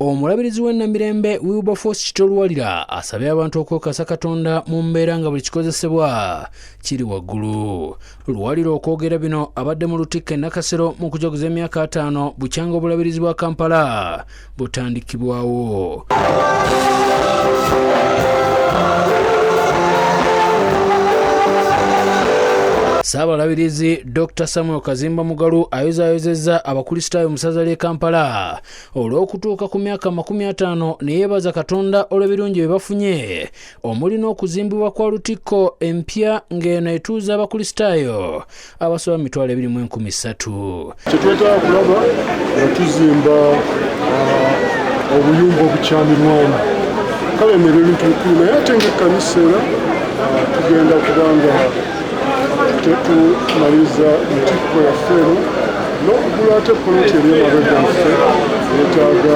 Omulabirizi w'ennamirembe Wilberforce Kitolwalira asabye abantu okwekasa Katonda mu mbeera nga buli kikozesebwa kiri waggulu. Luwalira okwogera bino abadde mu Lutikko e Nakasero mu kujaguza emyaka 5 bukyanga obulabirizi bwa Kampala butandikibwawo. Saabalabirizi Dr. Samuel Kazimba Mugalu ayozaayozezza abakristaayo mu ssaza ly'e Kampala olw'okutuuka ku myaka 50 ne yeebaza Katonda olw'ebirungi bye bafunye omuli n'okuzimbibwa kwa Lutikko empya ng'eno etuuza abakristaayo abasoba 23,000. Kyetwetaaga kulaba nga tuzimba obuyumba obukyamirwamu kale ebyo ebintu bikulu naye ate ng'ekkanisa era tugenda kubanga tetumaliza Lutikko yaffe eno n'okugula ate poloti ery'emabega yaffe yeetaaga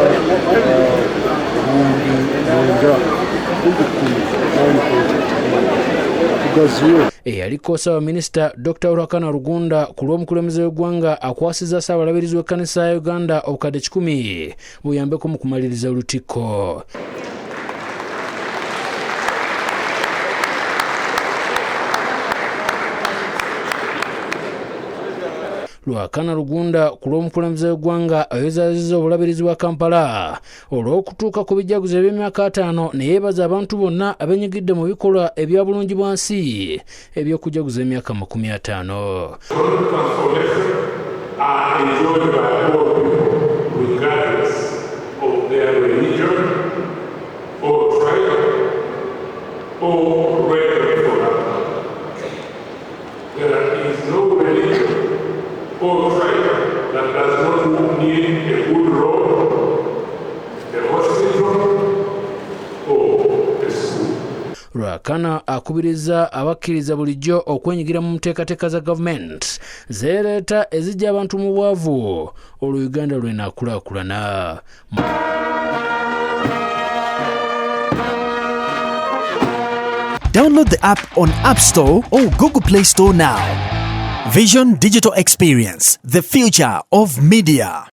tugaziwe. Eyaliko Ssaabaminisita Dr. Olakana Rugunda ku lw'omukulembeze w'eggwanga akwasizza Saabalabirizi w'ekkanisa ya Uganda obukadde 10 buyambeko mu kumaliriza Lutikko. Lwakana Rugunda ku lw'omukulembeze w'eggwanga ayozaayozezza obulabirizi bwa Kampala olw'okutuuka ku bijaguzo eby'emyaka 5 ne yeebaza abantu bonna abenyigidde mu bikolwa ebya bulungi bwansi eby'okujaguza emyaka 50. Or tribe that does not need a good road, a hospital, or a school. Lwakana akubiriza abakkiriza bulijjo okwenyigira mu nteekateeka za gavumenti zeereeta ezijja abantu mu bwavu olwo Uganda lw'enaakulaakulana. Download the app on App Store or Google Play Store now. Vision Digital Experience, the future of media.